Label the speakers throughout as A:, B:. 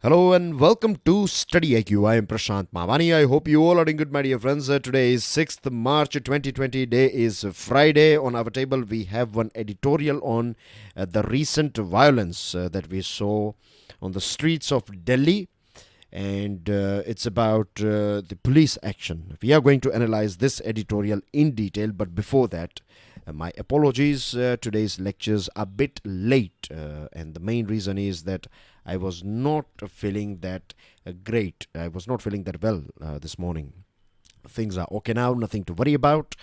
A: Hello and welcome to StudyIQ. I am Prashant Mavani. I hope you all are doing good, my dear friends. Today is 6th March 2020. Day is Friday. On our table, we have one editorial on the recent violence that we saw on the streets of Delhi. And it's about the police action. We are going to analyze this editorial in detail, but before that, my apologies. Today's lectures are a bit late, and the main reason is that I was not feeling that great. I was not feeling that well this morning. Things are okay now, nothing to worry about.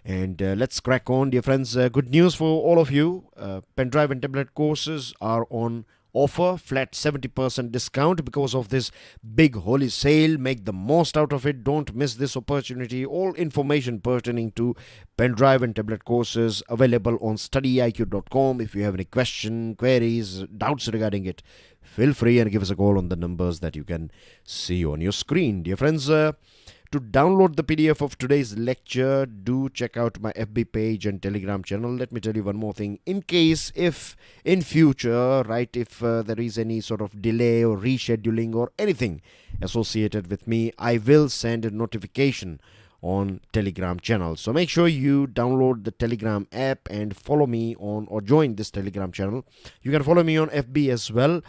A: And let's crack on, dear friends. Good news for all of you. Pen drive and tablet courses are on offer, flat 70% discount because of this big holy sale. Make the most out of it. Don't miss this opportunity. All information pertaining to pen drive and tablet courses available on studyiq.com. If you have any question, queries, doubts regarding it, feel free and give us a call on the numbers that you can see on your screen. Dear friends, to download the PDF of today's lecture, do check out my FB page and Telegram channel. Let me tell you one more thing. In case if in future, right, if there is any sort of delay or rescheduling or anything associated with me, I will send a notification on Telegram channel. So make sure you download the Telegram app and follow me on or join this Telegram channel. You can follow me on FB as well.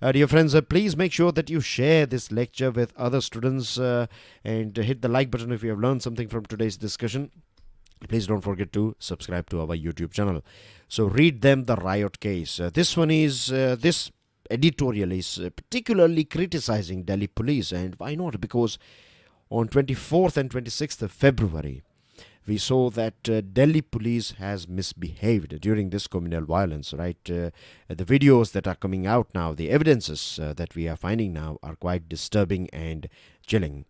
A: Dear friends, please make sure that you share this lecture with other students and hit the like button if you have learned something from today's discussion. Please don't forget to subscribe to our YouTube channel. So read them the Riot Case. This editorial is particularly criticizing Delhi police, and why not? Because on 24th and 26th of February, we saw that Delhi police has misbehaved during this communal violence, right? The videos that are coming out now, the evidences that we are finding now are quite disturbing and chilling.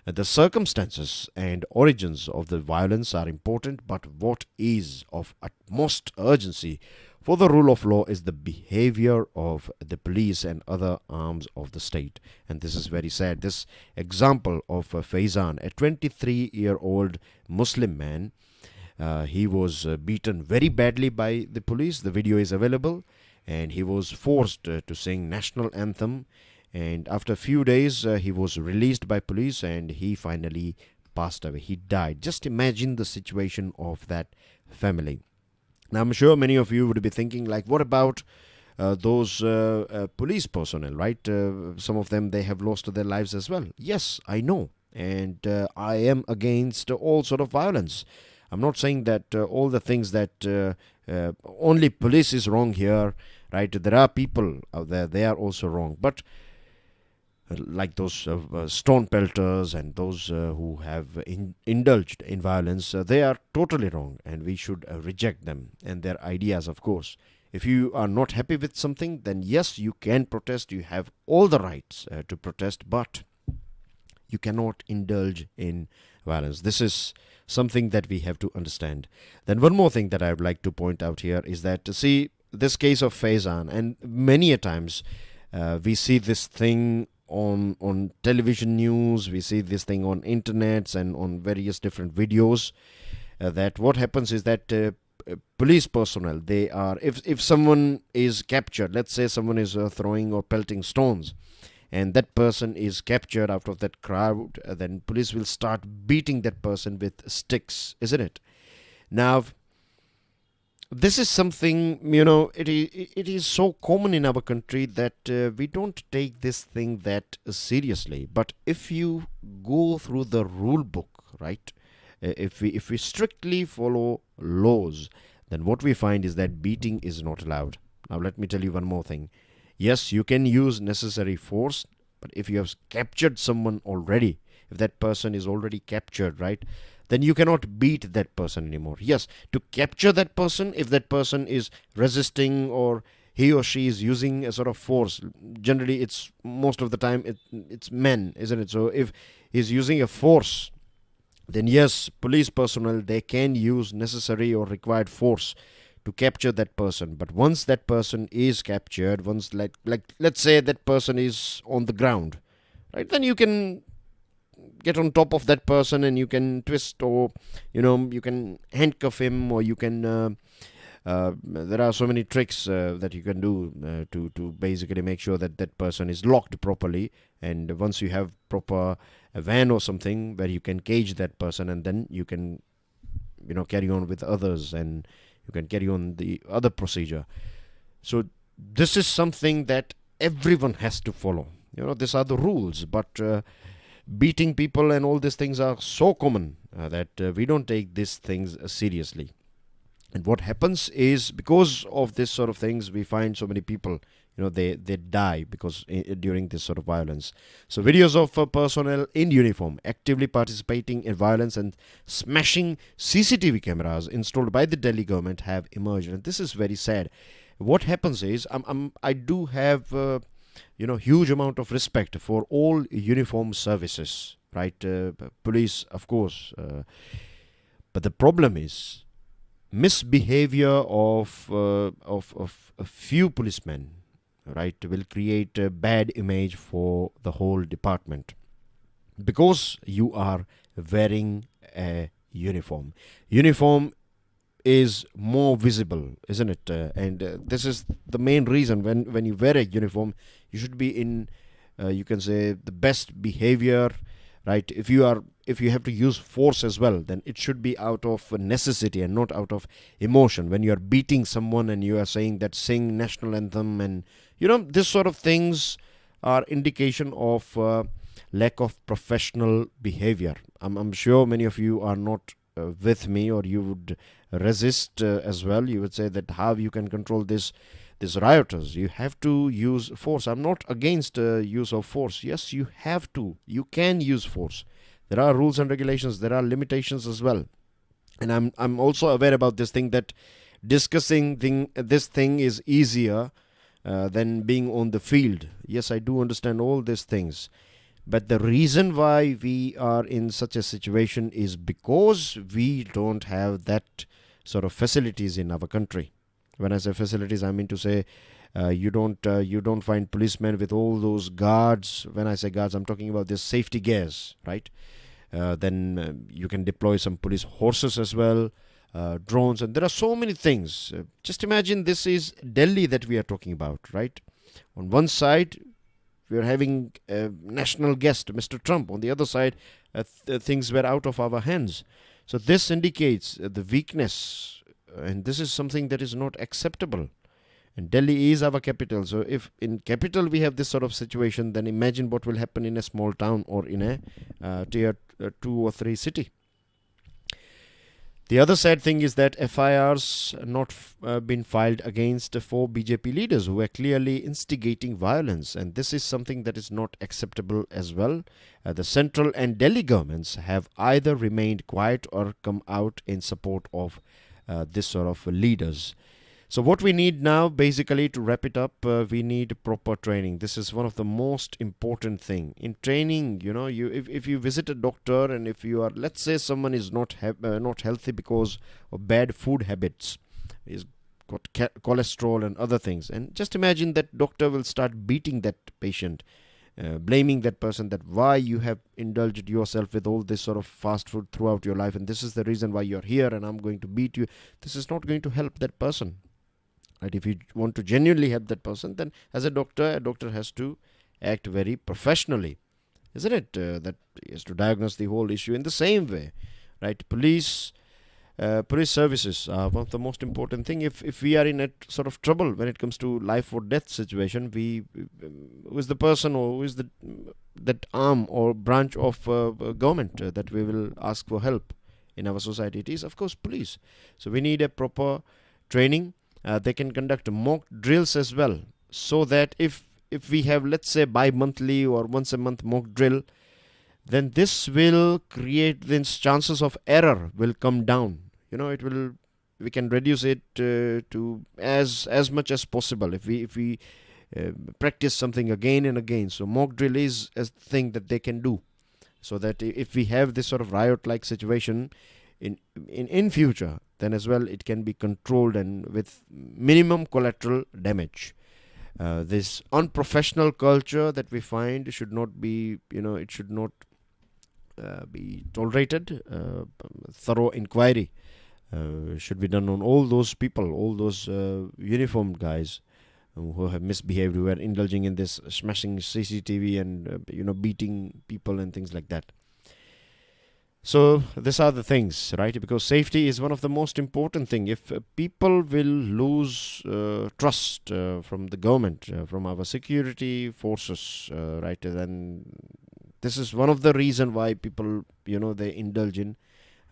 A: The circumstances and origins of the violence are important, but what is of utmost urgency for the rule of law is the behavior of the police and other arms of the state. And this is very sad. This example of Faizan, a 23-year-old Muslim man, he was beaten very badly by the police. The video is available, and he was forced to sing national anthem. And after a few days, he was released by police, and he finally passed away. He died. Just imagine the situation of that family. Now, I'm sure many of you would be thinking, like, what about those police personnel, right? Some of them, they have lost their lives as well. Yes, I know. And I am against all sort of violence. I'm not saying that all the things that only police is wrong here, right? There are people out there, they are also wrong. But like those stone pelters and those who have indulged in violence, they are totally wrong, and we should reject them and their ideas, of course. If you are not happy with something, then yes, you can protest. You have all the rights to protest, but you cannot indulge in violence. This is something that we have to understand. Then one more thing that I would like to point out here is that, see, this case of Faizan, and many a times we see this thing on television news, we see this thing on internets and on various different videos, that what happens is that police personnel, they are, if someone is captured, let's say someone is throwing or pelting stones, and that person is captured out of that crowd, then police will start beating that person with sticks, isn't it? Now, this is something, it is so common in our country that we don't take this thing that seriously. But if you go through the rule book, right, if we strictly follow laws, then what we find is that beating is not allowed. Now, let me tell you one more thing. Yes, you can use necessary force, but if you have captured someone already, if that person is already captured, right, then you cannot beat that person anymore. Yes, to capture that person, if that person is resisting or he or she is using a sort of force, generally it's most of the time it's men, isn't it? So if he's using a force, then yes, police personnel, they can use necessary or required force to capture that person. But once that person is captured, once like let's say that person is on the ground, right, then you can get on top of that person and you can twist, or you can handcuff him, or you can there are so many tricks that you can do to basically make sure that that person is locked properly. And once you have proper a van or something where you can cage that person, and then you can carry on with others, and you can carry on the other procedure. So this is something that everyone has to follow. These are the rules, but beating people and all these things are so common that we don't take these things seriously. And what happens is, because of this sort of things, we find so many people, they die because during this sort of violence. So videos of personnel in uniform actively participating in violence and smashing CCTV cameras installed by the Delhi government have emerged, and this is very sad. What happens is, I do have huge amount of respect for all uniform services, right? Police, of course, but the problem is misbehavior of a few policemen, right, will create a bad image for the whole department, because you are wearing a uniform. Uniform is more visible, isn't it? And this is the main reason. When you wear a uniform, you should be in, you can say, the best behavior, right? If you have to use force as well, then it should be out of necessity and not out of emotion. When you are beating someone and you are saying that sing national anthem, and this sort of things are indication of lack of professional behavior. I'm sure many of you are not with me, or you would resist as well. You would say that how you can control these rioters. You have to use force. I'm not against use of force. Yes, you have to. You can use force. There are rules and regulations. There are limitations as well. And I'm also aware about this thing, that discussing this thing is easier than being on the field. Yes, I do understand all these things. But the reason why we are in such a situation is because we don't have that sort of facilities in our country. When I say facilities, I mean to say you don't find policemen with all those guards. When I say guards, I'm talking about this safety gears, right? Then you can deploy some police horses as well, drones, and there are so many things. Just imagine, this is Delhi that we are talking about, right? On one side, we are having a national guest, Mr. Trump. On the other side, things were out of our hands. So this indicates the weakness, and this is something that is not acceptable. And Delhi is our capital. So if in capital we have this sort of situation, then imagine what will happen in a small town or in a tier 2 or 3 city. The other sad thing is that FIRs not been filed against 4 BJP leaders who were clearly instigating violence, and this is something that is not acceptable as well. The central and Delhi governments have either remained quiet or come out in support of this sort of leaders. So what we need now, basically, to wrap it up, we need proper training. This is one of the most important thing. In training, if you visit a doctor, and if you are, let's say someone is not healthy because of bad food habits, he's got cholesterol and other things, and just imagine that doctor will start beating that patient, blaming that person, that why you have indulged yourself with all this sort of fast food throughout your life, and this is the reason why you're here, and I'm going to beat you. This is not going to help that person. Right? If you want to genuinely help that person, then as a doctor has to act very professionally, isn't it? That is to diagnose the whole issue in the same way, right? Police services are one of the most important thing. If we are in a sort of trouble when it comes to life or death situation, who is the person, or who is that arm or branch of government that we will ask for help in our society? It is, of course, police. So we need a proper training. They can conduct mock drills as well, so that if we have, let's say, bi-monthly or once a month mock drill, then this will create, then chances of error will come down. We can reduce it to as much as possible if we practice something again and again. So mock drill is a thing that they can do, so that if we have this sort of riot-like situation in future, then as well it can be controlled and with minimum collateral damage. This unprofessional culture that we find should not be, it should not be tolerated. Thorough inquiry should be done on all those people, all those uniformed guys who have misbehaved, who are indulging in this smashing CCTV and beating people and things like that. So these are the things, right? Because safety is one of the most important thing. If people will lose trust from the government, from our security forces, right, then this is one of the reason why people, they indulge in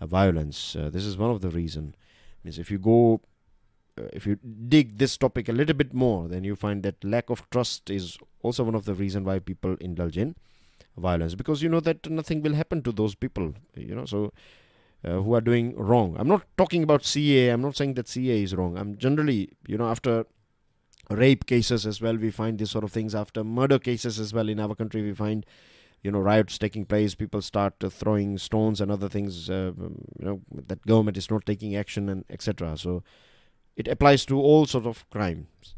A: violence. This is one of the reason. Means if you dig this topic a little bit more, then you find that lack of trust is also one of the reason why people indulge in violence, because that nothing will happen to those people, so who are doing wrong. I'm not talking about CA. I'm not saying that CA is wrong. I'm generally, after rape cases as well, we find these sort of things. After murder cases as well in our country, we find riots taking place. People start throwing stones and other things, that government is not taking action, and etc. So it applies to all sort of crimes.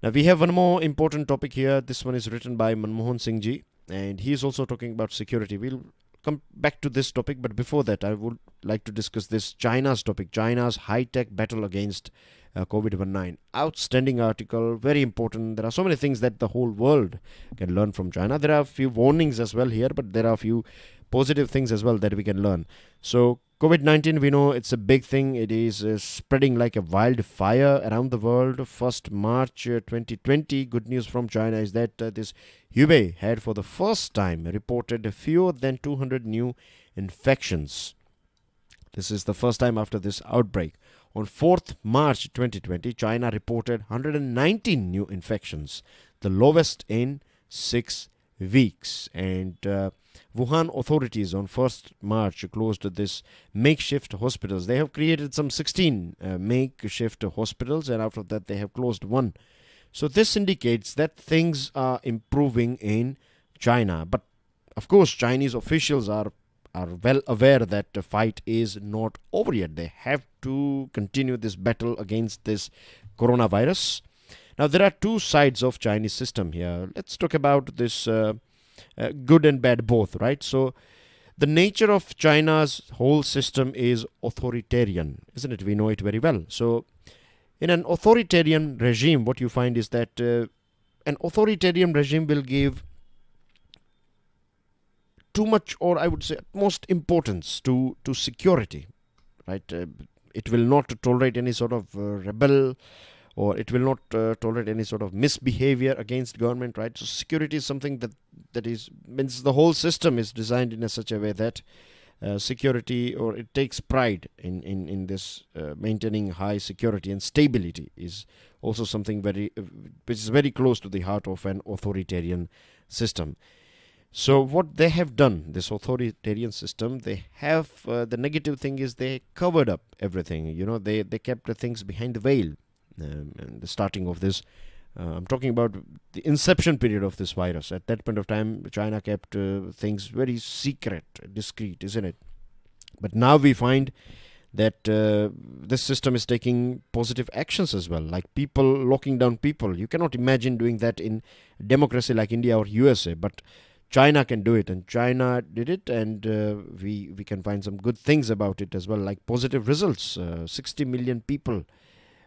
A: Now we have one more important topic here. This one is written by Manmohan Singh ji, and he is also talking about security. We'll come back to this topic, but before that I would like to discuss this China's topic, China's high-tech battle against COVID-19. Outstanding article, very important. There are so many things that the whole world can learn from China. There are a few warnings as well here, but there are a few positive things as well that we can learn. So COVID-19, we know it's a big thing. It is spreading like a wildfire around the world. 1st March 2020, good news from China is that this Hubei had for the first time reported fewer than 200 new infections. This is the first time after this outbreak. On 4th March 2020, China reported 119 new infections, the lowest in 6 weeks. And Wuhan authorities on 1st March closed this makeshift hospitals. They have created some 16 makeshift hospitals, and after that they have closed one. So this indicates that things are improving in China. But of course, Chinese officials are well aware that the fight is not over yet. They have to continue this battle against this coronavirus. Now there are two sides of Chinese system here. Let's talk about this good and bad both, right? So the nature of China's whole system is authoritarian, isn't it? We know it very well. So in an authoritarian regime, what you find is that an authoritarian regime will give too much, or I would say most importance to security, right? It will not tolerate any sort of rebel, or it will not tolerate any sort of misbehavior against government, right? So security is something that is, means the whole system is designed in such a way that security, or it takes pride in this maintaining high security, and stability is also something which is very close to the heart of an authoritarian system. So what they have done, this authoritarian system, they have the negative thing is they covered up everything. They kept the things behind the veil. And the starting of this, I'm talking about the inception period of this virus. At that point of time, China kept things very secret, discreet, isn't it? But now we find that this system is taking positive actions as well, like people locking down people. You cannot imagine doing that in democracy like India or USA, but China can do it, and China did it, and we can find some good things about it as well, like positive results. 60 million people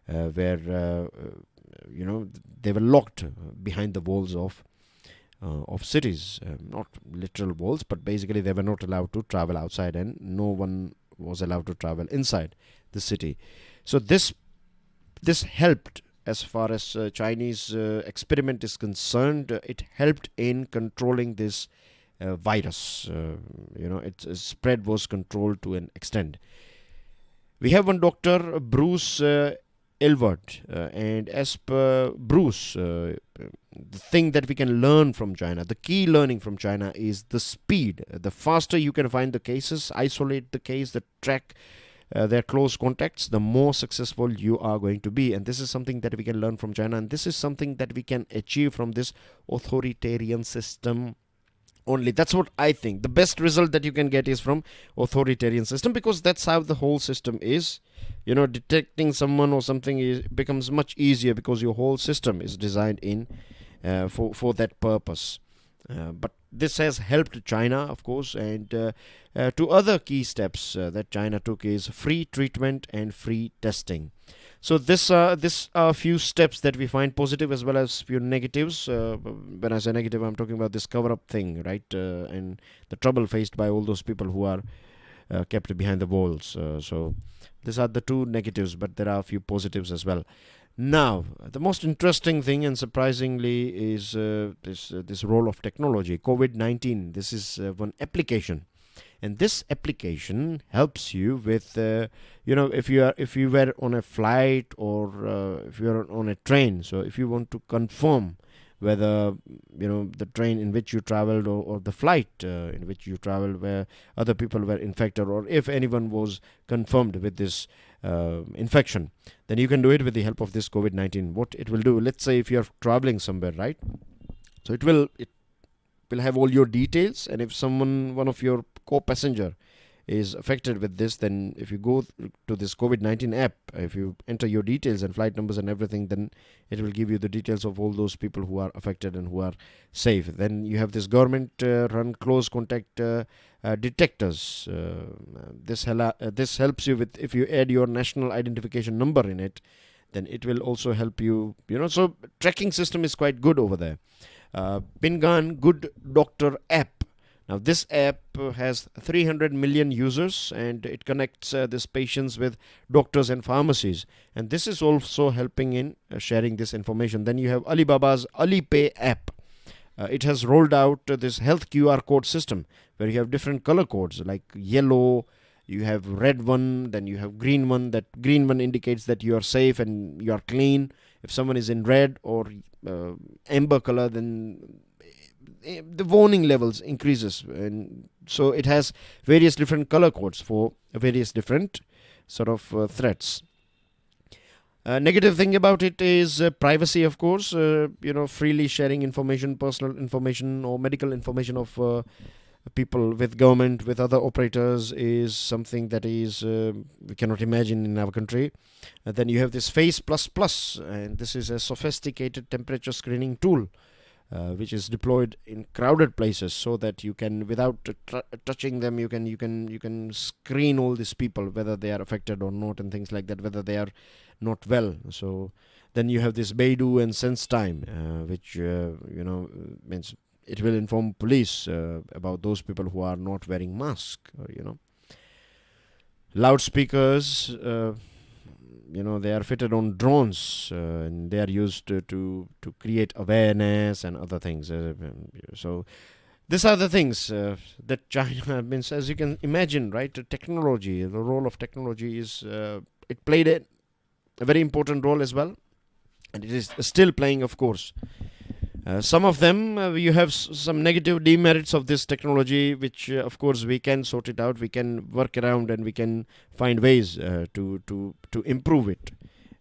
A: were they were locked behind the walls of cities, not literal walls, but basically they were not allowed to travel outside, and no one was allowed to travel inside the city. So this helped. As far as Chinese experiment is concerned, it helped in controlling this virus. Its spread was controlled to an extent. We have one Dr. Bruce Elwood, and as per Bruce, the thing that we can learn from China, the key learning from China is the speed. The faster you can find the cases, isolate the case, the track their close contacts, the more successful you are going to be. And this is something that we can learn from China, and this is something that we can achieve from this authoritarian system only. That's what I think. The best result that you can get is from authoritarian system, because that's how the whole system is. Detecting someone or something becomes much easier, because your whole system is designed in for that purpose. But this has helped China, of course, and two other key steps that China took is free treatment and free testing. So this are a few steps that we find positive as well as few negatives. When I say negative, I'm talking about this cover-up thing, right? And the trouble faced by all those people who are kept behind the walls. So these are the two negatives, but there are a few positives as well. Now, the most interesting thing and surprisingly is this role of technology. COVID-19. This is one application, and this application helps you with if you were on a flight or if you are on a train. So if you want to confirm whether the train in which you traveled or the flight in which you traveled where other people were infected, or if anyone was confirmed with this infection, then you can do it with the help of this COVID-19. What it will do, let's say if you're traveling somewhere, right? So it will have all your details, and if one of your co-passenger is affected with this, then if you go to this COVID-19 app, if you enter your details and flight numbers and everything, then it will give you the details of all those people who are affected and who are safe. Then you have this government run close contact detectors. This helps you with, if you add your national identification number in it, then it will also help you. So tracking system is quite good over there. Pingan Good Doctor app. Now this app has 300 million users, and it connects these patients with doctors and pharmacies, and this is also helping in sharing this information. Then you have Alibaba's Alipay app. It has rolled out this health QR code system where you have different color codes like yellow, you have red one, then you have green one. That green one indicates that you are safe and you are clean. If someone is in red or amber color, then the warning levels increases, and so it has various different color codes for various different sort of threats. Negative thing about it is privacy, of course. Freely sharing information, personal information or medical information of people with government, with other operators, is something that is we cannot imagine in our country. Then you have this Face Plus Plus, and this is a sophisticated temperature screening tool which is deployed in crowded places, so that you can, without touching them, you can screen all these people whether they are affected or not, and things like that, whether they are not well. So then you have this Beidou and Sense Time, which means it will inform police about those people who are not wearing mask. Loudspeakers. They are fitted on drones, and they are used to create awareness and other things. So these are the things that China means, as you can imagine, right? Technology, the role of technology is it played a very important role as well, and it is still playing, of course. Some of them, you have some negative demerits of this technology, which of course we can sort it out, we can work around, and we can find ways to improve it.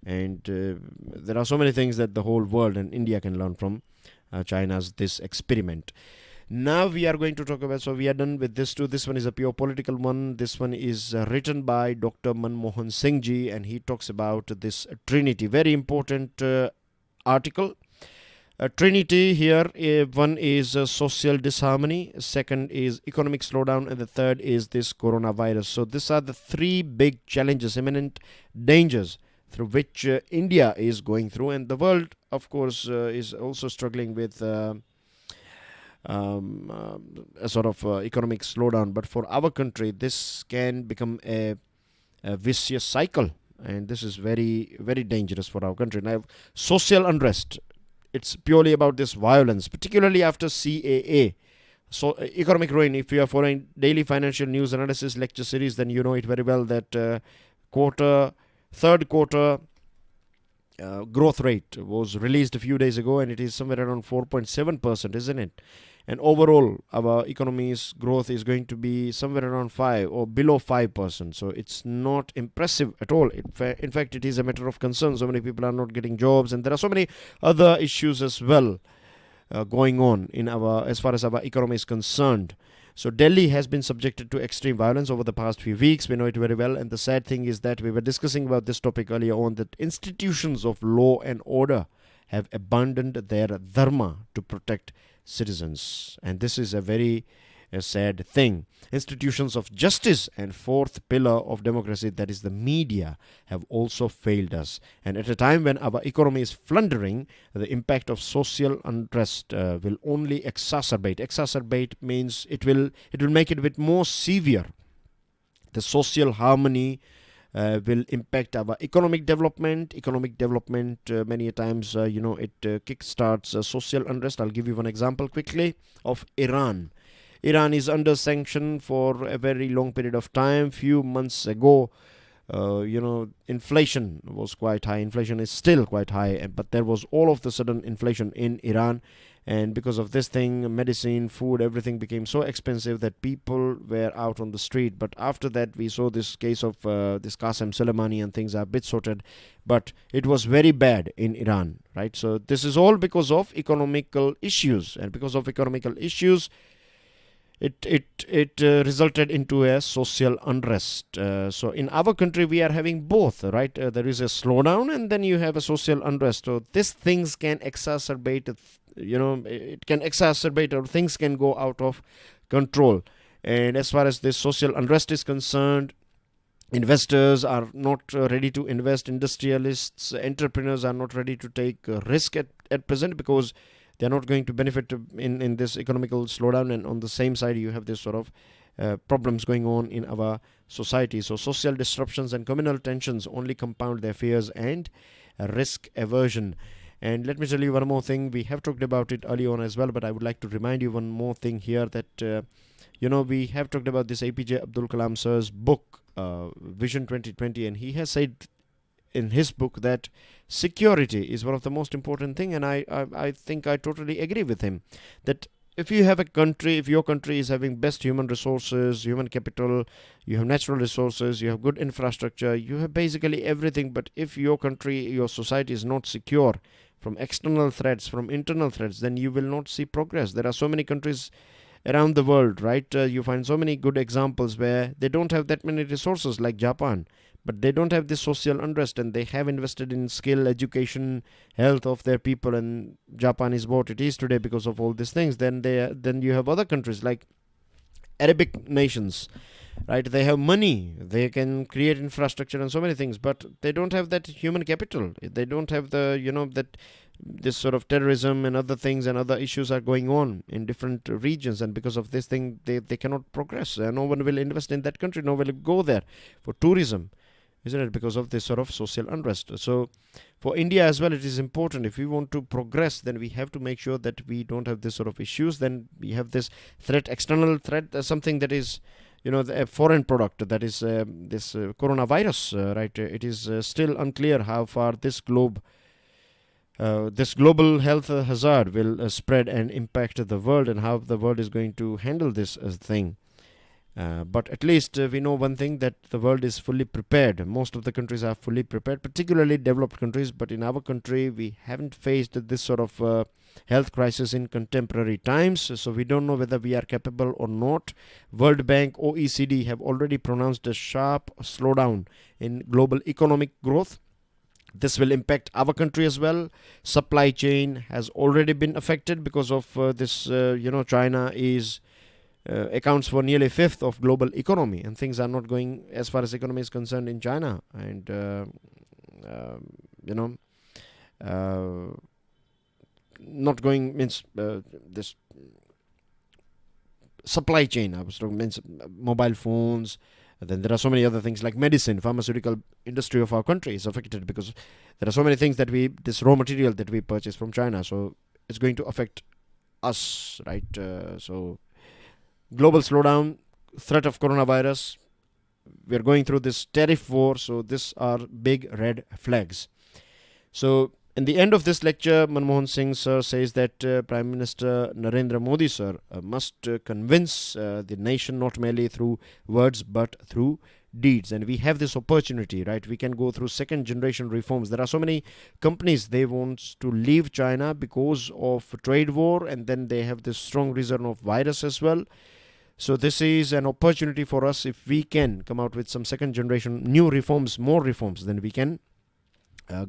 A: And there are so many things that the whole world and India can learn from China's this experiment. Now we are going to talk about, so we are done with this too. This one is a pure political one. This one is written by Dr. Manmohan Singh ji, and he talks about this Trinity, very important article. Trinity here, one is social disharmony, second is economic slowdown, and the third is this coronavirus. So these are the three big challenges, imminent dangers through which India is going through, and the world, of course, is also struggling with a sort of economic slowdown. But for our country, this can become a vicious cycle, and this is very, very dangerous for our country. Now, social unrest. It's purely about this violence, particularly after CAA. So economic ruin, if you are following daily financial news analysis lecture series, then you know it very well that third quarter growth rate was released a few days ago, and it is somewhere around 4.7%, isn't it? And overall, our economy's growth is going to be somewhere around 5 or below 5%. So it's not impressive at all. In fact, it is a matter of concern. So many people are not getting jobs, and there are so many other issues as well going on in as far as our economy is concerned. So Delhi has been subjected to extreme violence over the past few weeks. We know it very well. And the sad thing is that we were discussing about this topic earlier on, that institutions of law and order have abandoned their dharma to protect citizens. And this is a very sad thing. Institutions of justice and fourth pillar of democracy, that is the media, have also failed us. And at a time when our economy is floundering, the impact of social unrest will only exacerbate. Exacerbate means it will make it a bit more severe. The social harmony will impact our economic development. Many a times, it kickstarts social unrest. I'll give you one example quickly of Iran. Iran is under sanction for a very long period of time. Few months ago, inflation was quite high. Inflation is still quite high, but there was all of the sudden inflation in Iran. And because of this thing, medicine, food, everything became so expensive that people were out on the street. But after that, we saw this case of this Qasem Soleimani, and things are a bit sorted. But it was very bad in Iran, right? So this is all because of economical issues. And because of economical issues, it resulted into a social unrest. So in our country, we are having both, right? There is a slowdown, and then you have a social unrest. So these things can exacerbate, it can exacerbate, or things can go out of control. And as far as this social unrest is concerned, investors are not ready to invest. Industrialists, entrepreneurs are not ready to take risk at present, because they are not going to benefit in this economical slowdown. And on the same side, you have this sort of problems going on in our society. So social disruptions and communal tensions only compound their fears and risk aversion. And let me tell you one more thing. We have talked about it early on as well, but I would like to remind you one more thing here, that we have talked about this APJ Abdul Kalam sir's book, Vision 2020, and he has said in his book that security is one of the most important thing. And I think I totally agree with him, that if you have a country, if your country is having best human resources, human capital, you have natural resources, you have good infrastructure, you have basically everything. But if your country, your society is not secure from external threats, from internal threats, then you will not see progress. There are so many countries around the world, right? You find so many good examples where they don't have that many resources, like Japan, but they don't have this social unrest, and they have invested in skill, education, health of their people, and Japan is what it is today because of all these things. Then you have other countries like Arabic nations, right? They have money, they can create infrastructure and so many things, but they don't have that human capital. They don't have the, that this sort of terrorism and other things and other issues are going on in different regions, and because of this thing, they cannot progress. No one will invest in that country, no one will go there for tourism, isn't it? Because of this sort of social unrest. So for India as well, it is important. If we want to progress, then we have to make sure that we don't have this sort of issues. Then we have this threat, external threat, something that is, a foreign product, that is this coronavirus, right? It is still unclear how far this global health hazard will spread and impact the world, and how the world is going to handle this thing. But at least we know one thing, that the world is fully prepared. Most of the countries are fully prepared, particularly developed countries. But in our country, we haven't faced this sort of health crisis in contemporary times. So we don't know whether we are capable or not. World Bank, OECD have already pronounced a sharp slowdown in global economic growth. This will impact our country as well. Supply chain has already been affected because of this. China is accounts for nearly a fifth of global economy, and things are not going as far as economy is concerned in China. And not going means this supply chain. I was talking means mobile phones. Then there are so many other things like medicine, pharmaceutical industry of our country is affected because there are so many things that this raw material that we purchase from China. So it's going to affect us, right? So global slowdown, threat of coronavirus, we are going through this tariff war. So these are big red flags. So in the end of this lecture, Manmohan Singh sir says that Prime Minister Narendra Modi sir must convince the nation not merely through words but through deeds. And we have this opportunity, right? We can go through second generation reforms. There are so many companies, they want to leave China because of trade war, and then they have this strong reason of virus as well. So this is an opportunity for us. If we can come out with some second generation new reforms, more reforms, then we can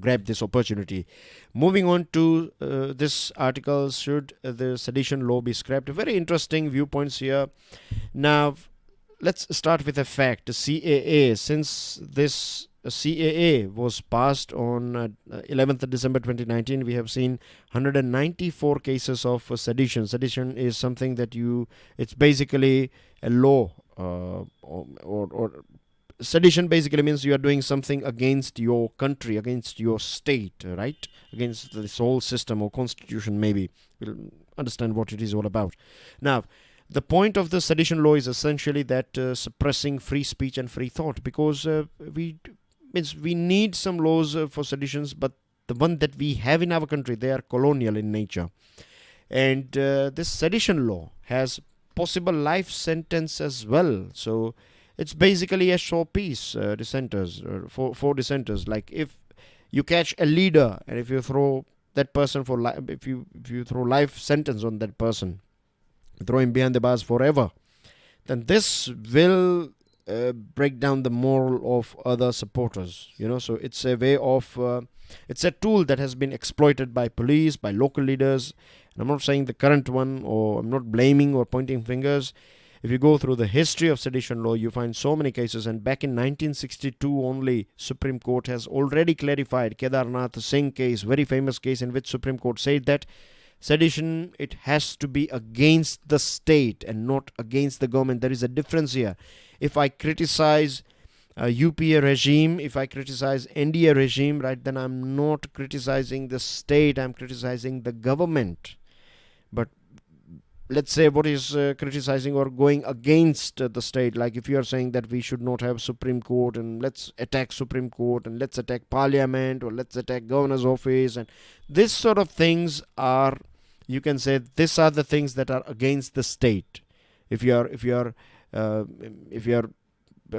A: grab this opportunity. Moving on to this article, should the sedition law be scrapped? Very interesting viewpoints here. Now, let's start with a fact. CAA, since this CAA was passed on 11th December 2019, we have seen 194 cases of sedition. Sedition is something that it's basically a law, or sedition basically means you are doing something against your country, against your state, right? Against this whole system or constitution, maybe. We'll understand what it is all about. Now, the point of the sedition law is essentially that suppressing free speech and free thought, because we need some laws for seditions, but the one that we have in our country, they are colonial in nature. And this sedition law has possible life sentence as well. So it's basically a showpiece, dissenters, for dissenters. Like if you catch a leader and if you throw that person for life, if you throw life sentence on that person, throw him behind the bars forever, then this will break down the moral of other supporters. So it's a way of, it's a tool that has been exploited by police, by local leaders. And I'm not saying the current one, or I'm not blaming or pointing fingers. If you go through the history of sedition law, you find so many cases. And back in 1962 only, Supreme Court has already clarified Kedarnath Singh case, very famous case in which Supreme Court said that sedition, it has to be against the state and not against the government. There is a difference here. If I criticize UPA regime, if I criticize NDA regime, right, then I'm not criticizing the state, I'm criticizing the government. But let's say what is criticizing or going against the state, like if you are saying that we should not have Supreme Court and let's attack Supreme Court and let's attack Parliament or let's attack Governor's office, and this sort of things are, you can say, these are the things that are against the state. If you are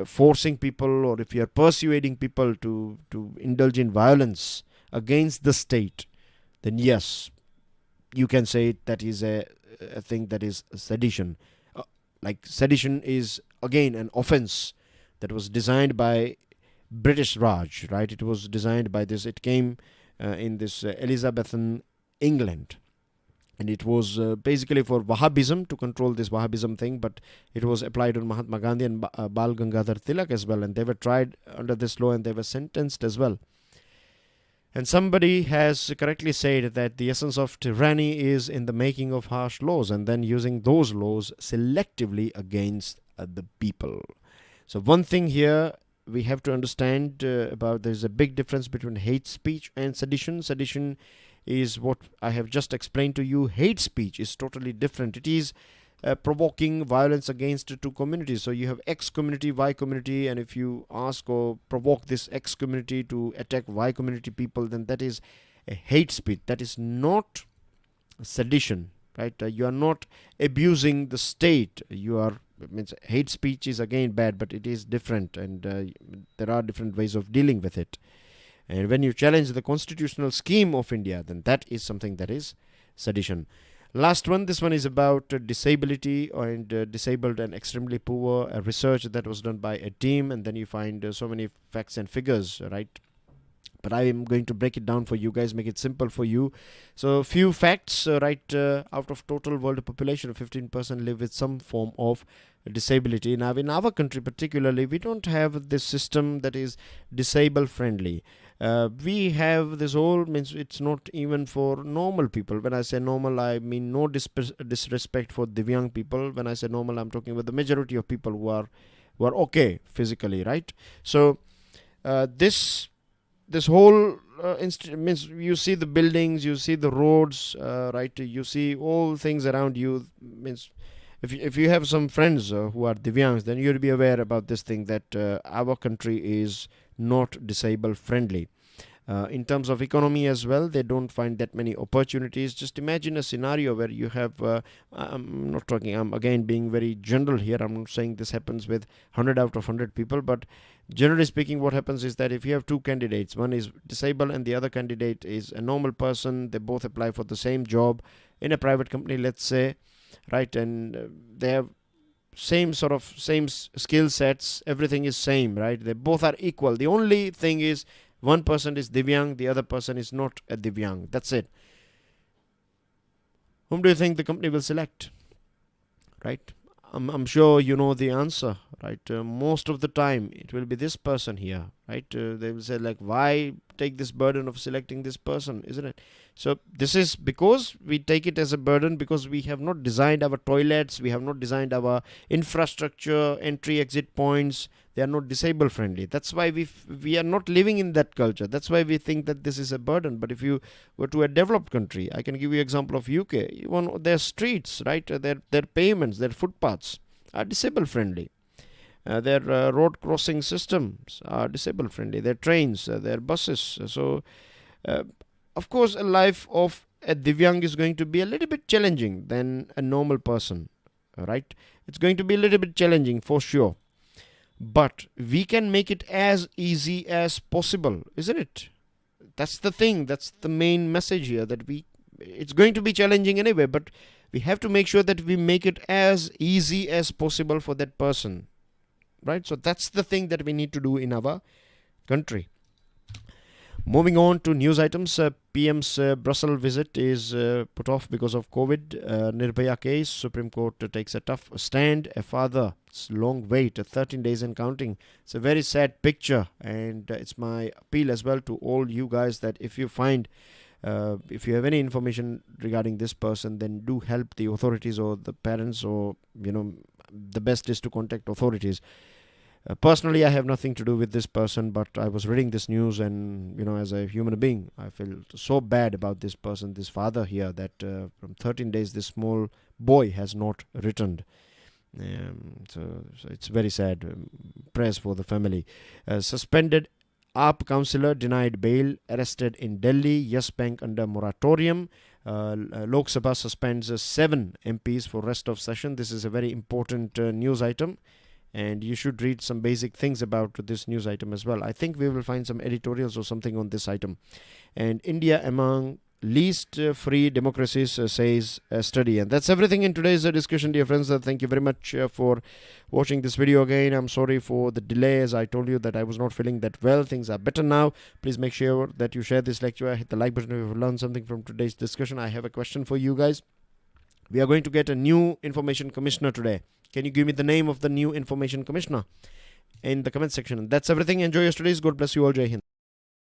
A: forcing people, or if you are persuading people to indulge in violence against the state, then yes, you can say that is a thing that is sedition. Like sedition is again an offense that was designed by British Raj, right? It was designed by this. It came in this Elizabethan England, and it was basically for Wahhabism, to control this Wahhabism thing, but it was applied on Mahatma Gandhi and Bal Gangadhar Tilak as well, and they were tried under this law and they were sentenced as well. And somebody has correctly said that the essence of tyranny is in the making of harsh laws and then using those laws selectively against the people. So one thing here we have to understand about, there's a big difference between hate speech and sedition. Sedition is what I have just explained to you. Hate speech is totally different. It is provoking violence against two communities. So you have X community, Y community, and if you ask or provoke this X community to attack Y community people, then that is a hate speech. That is not sedition, right? You are not abusing the state. Hate speech is again bad, but it is different, and there are different ways of dealing with it. And when you challenge the constitutional scheme of India, then that is something that is sedition. Last one, this one is about disability and disabled and extremely poor, research that was done by a team, and then you find so many facts and figures, right? But I am going to break it down for you guys, make it simple for you. So a few facts, right? Out of total world population, 15% live with some form of disability. Now in our country particularly, we don't have this system that is disabled friendly. We have this whole, means it's not even for normal people. When I say normal, I mean no disrespect for Divyang people. When I say normal, I'm talking about the majority of people who are okay physically, right? So this whole means you see the buildings, you see the roads, right? You see all things around you. Means if you have some friends who are Divyangs, then you'll be aware about this thing, that our country is not disabled friendly. In terms of economy as well, they don't find that many opportunities. Just imagine a scenario where you have, I'm again being very general here. I'm not saying this happens with 100 out of 100 people, but generally speaking, what happens is that if you have two candidates, one is disabled and the other candidate is a normal person, they both apply for the same job in a private company, let's say, right? And they have same skill sets, everything is same, right? They both are equal. The only thing is One person is Divyang, the other person is not a Divyang. That's it. Whom do you think the company will select? Right? I'm sure you know the answer, right? Most of the time it will be this person here, right? They will say like, why take this burden of selecting this person, isn't it? So this is because we take it as a burden because we have not designed our toilets, we have not designed our infrastructure, entry exit points. They are not disabled friendly. That's why we are not living in that culture. That's why we think that this is a burden. But if you go to a developed country, I can give you example of UK. Even their streets, right, their pavements, their footpaths are disable friendly. Their road crossing systems are disable friendly. Their trains, their buses. So of course a life of a Divyang is going to be a little bit challenging than a normal person, right? It's going to be a little bit challenging for sure. But we can make it as easy as possible, isn't it? That's the thing. That's the main message here, that it's going to be challenging anyway, but we have to make sure that we make it as easy as possible for that person, right? So that's the thing that we need to do in our country. Moving on to news items, PM's Brussels visit is put off because of COVID. Nirbhaya case, Supreme Court takes a tough stand. A father's long wait, 13 days and counting. It's a very sad picture, and it's my appeal as well to all you guys that if you find, if you have any information regarding this person, then do help the authorities or the parents, or the best is to contact authorities. Personally, I have nothing to do with this person, but I was reading this news, and as a human being, I feel so bad about this person, this father here, that from 13 days this small boy has not returned. So it's very sad. Prayers for the family. Suspended AAP councillor denied bail, arrested in Delhi. Yes Bank under moratorium. Lok Sabha suspends 7 MPs for rest of session. This is a very important news item, and you should read some basic things about this news item as well. I think we will find some editorials or something on this item. And India among least free democracies, says a study. And that's everything in today's discussion, dear friends. Thank you very much for watching this video again. I'm sorry for the delay, as I told you that I was not feeling that well. Things are better now. Please make sure that you share this lecture. Hit the like button if you've learned something from today's discussion. I have a question for you guys. We are going to get a new information commissioner today. Can you give me the name of the new information commissioner in the comment section? And that's everything. Enjoy your studies. God bless you all. Jai Hind.